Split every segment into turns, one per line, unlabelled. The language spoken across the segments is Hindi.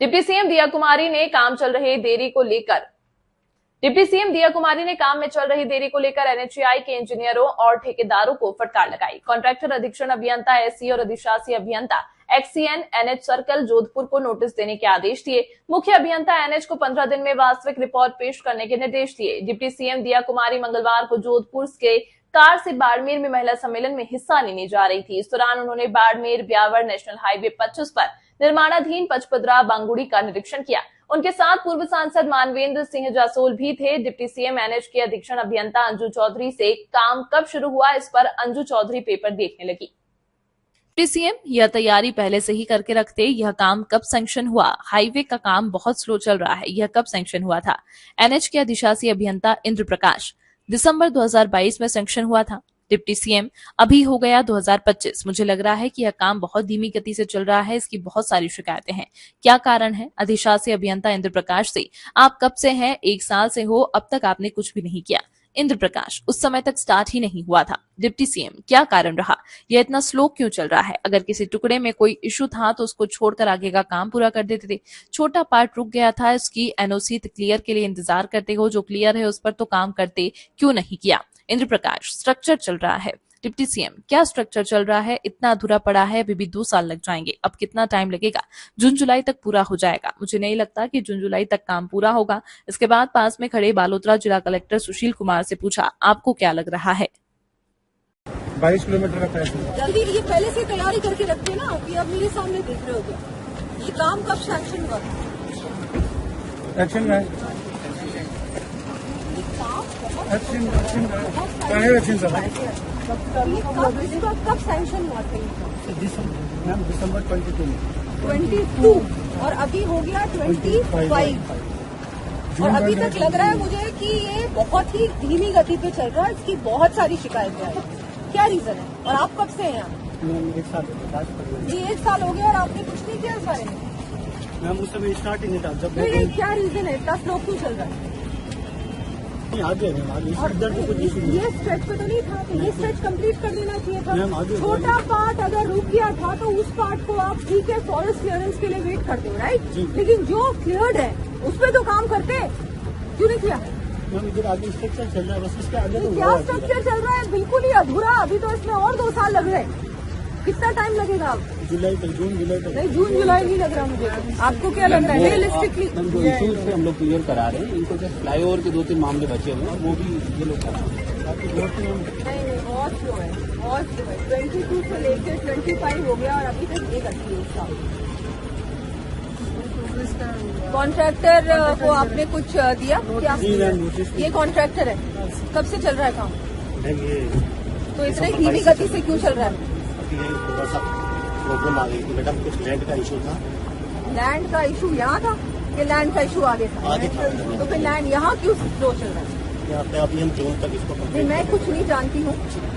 डिप्टी सीएम दिया कुमारी ने काम चल रही देरी को लेकर काम में चल रही देरी को लेकर एनएचएआई के इंजीनियरों और ठेकेदारों को फटकार लगाई। कॉन्ट्रैक्टर अधीक्षण अभियंता एससी और अधिशासी अभियंता एक्सीएन एनएच सर्कल जोधपुर को नोटिस देने के आदेश दिए। मुख्य अभियंता एनएच को 15 दिन में वास्तविक रिपोर्ट पेश करने के निर्देश दिए। डिप्टी सीएम दिया कुमारी मंगलवार को जोधपुर के कार से बाड़मेर में महिला सम्मेलन में हिस्सा लेने जा रही थी। इस दौरान उन्होंने बाड़मेर ब्यावर नेशनल हाईवे 25 पर निर्माणाधीन पचपदरा बांगुड़ी का निरीक्षण किया। उनके साथ पूर्व सांसद मानवेंद्र सिंह जासोल भी थे। डिप्टी सीएम एनएच के अधीक्षण अभियंता अंजू चौधरी से काम कब शुरू हुआ, इस पर अंजू चौधरी पेपर देखने लगी। डिप्टी सीएम यह तैयारी पहले से ही करके रखते, यह काम कब सैंक्शन हुआ? हाईवे का काम बहुत स्लो चल रहा है, यह कब सैंक्शन हुआ था? एनएच के अधिशासी अभियंता इंद्र प्रकाश, दिसंबर 2022 में सैंक्शन हुआ था। डिप्टी सीएम अभी हो गया 2025। मुझे लग रहा है कि यह काम बहुत धीमी गति से चल रहा है, इसकी बहुत सारी शिकायतें हैं। क्या कारण है? अधिशासी अभियंता इंद्र प्रकाश से, आप कब से हैं? 1 साल से हो, अब तक आपने कुछ भी नहीं किया। इंद्र प्रकाश, उस समय तक स्टार्ट ही नहीं हुआ था। डिप्टी सीएम, क्या कारण रहा? यह इतना स्लो क्यों चल रहा है? अगर किसी टुकड़े में कोई इशू था तो उसको छोड़कर आगे का काम पूरा कर देते थे। छोटा पार्ट रुक गया था, इसकी एनओसी क्लियर के लिए इंतजार करते हो, जो क्लियर है उस पर तो काम करते क्यों नहीं किया? इंद्र प्रकाश, स्ट्रक्चर चल रहा है। डिप्टी सीएम, क्या स्ट्रक्चर चल रहा है? इतना अधूरा पड़ा है, अभी भी 2 साल लग जाएंगे। अब कितना टाइम लगेगा? जून जुलाई तक पूरा हो जाएगा। मुझे नहीं लगता कि जून जुलाई तक काम पूरा होगा। इसके बाद पास में खड़े बालोतरा जिला कलेक्टर सुशील कुमार से पूछा, आपको क्या लग रहा है?
22 किलोमीटर का पैसा।
जल्दी ये पहले से तैयारी करके रखते ना कि अब मेरे सामने देख रहे हो क्या? ये काम कब सैंक्शन हुआ?
एक्शन में
कब सैंक्शन हुआ था?
दिसंबर
22 और अभी हो गया 25 और अभी तक लग रहा है मुझे कि ये बहुत ही धीमी गति पे चल रहा है। इसकी बहुत सारी शिकायतें हैं। क्या रीजन है? और आप कब से हैं यहाँ?
1 साल
जी 1 साल हो गया और आपने कुछ नहीं किया इस बारे में?
मैम उस समय स्टार्ट ही नहीं था जब
क्या रीजन है? इतना स्लो क्यों चल रहा है?
आगे
ये स्ट्रेच पे तो नहीं था, तो ये स्ट्रेच कंप्लीट कर देना चाहिए था। छोटा पार्ट अगर रुक गया था तो उस पार्ट को आप ठीक है फॉरेस्ट क्लियरेंस के लिए वेट करते हो, राइट? लेकिन जो क्लियर्ड है उस पर तो काम करते, क्यों नहीं किया?
इधर आगे स्ट्रक्चर चल रहा है, बस इसके आगे तो
क्या स्ट्रक्चर चल रहा है? बिल्कुल ही अधूरा। अभी तो इसमें और 2 साल लग रहे हैं। कितना टाइम लगेगा? अब
जुलाई तक, जून जुलाई तक।
नहीं, जून जुलाई नहीं लग रहा मुझे। आपको क्या लग रहा है? रियलिस्टिकली
जो इश्यूज पे हम लोग क्लियर करा रहे हैं, इनको जस्ट फ्लाईओवर के 2-3 मामले बचे हुए हैं, वो भी ये लोग करा रहे हैं।
नहीं, बहुत स्लो है, बहुत स्लो है। 22 से लेकर 25 हो गया और अभी तक एक अच्छी है उसका। कॉन्ट्रैक्टर को आपने कुछ दिया क्या? ये कॉन्ट्रैक्टर है, कब से चल रहा है काम? तो इतना धीमी गति से क्यों चल रहा है?
थोड़ा सा प्रॉब्लम आ गई थी मैडम, कुछ लैंड का इशू था।
लैंड का इशू यहाँ था कि लैंड का इशू आगे था?
आगे था।
तो फिर लैंड यहाँ क्यों स्लो चल रहा है?
यहाँ पे अभी हम जून तक इसको
नहीं, मैं कुछ नहीं जानती हूँ।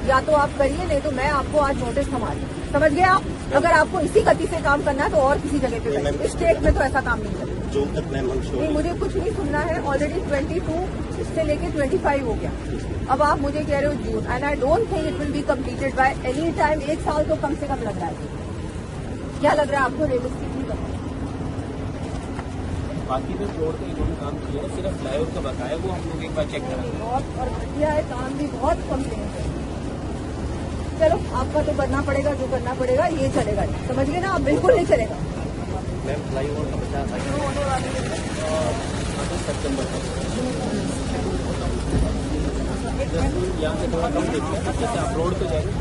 या तो आप करिए, नहीं तो मैं आपको आज नोटिस थमा दूँ। समझ गए आप? अगर आपको इसी गति से काम करना है तो और किसी जगह पे करिए। इस स्टेट में तो ऐसा काम नहीं चलेगा।
जून तक मैम हम
नहीं, मुझे कुछ नहीं सुनना है। ऑलरेडी 22 इससे लेके 25 हो गया। अब आप मुझे कह रहे हो June, and I don't think it will be completed by any time. 1 साल तो कम से कम लग रहा है। क्या लग रहा है आपको? रियलिस्टिक नहीं लग रहा?
बाकी तो रोड पे इन्होंने काम किया है, सिर्फ फ्लाईओवर का बकाया वो हम लोग एक बार चेक करेंगे।
बहुत और घटिया है, काम भी बहुत कम है। चलो, आपका तो करना पड़ेगा, जो करना पड़ेगा। ये चलेगा नहीं, समझ गए ना आप? बिल्कुल नहीं चलेगा।
मैम फ्लाईओवर का 50 सितंबर तक यहाँ से थोड़ा कम देखिए, जैसे आप रोड पे जाएंगे।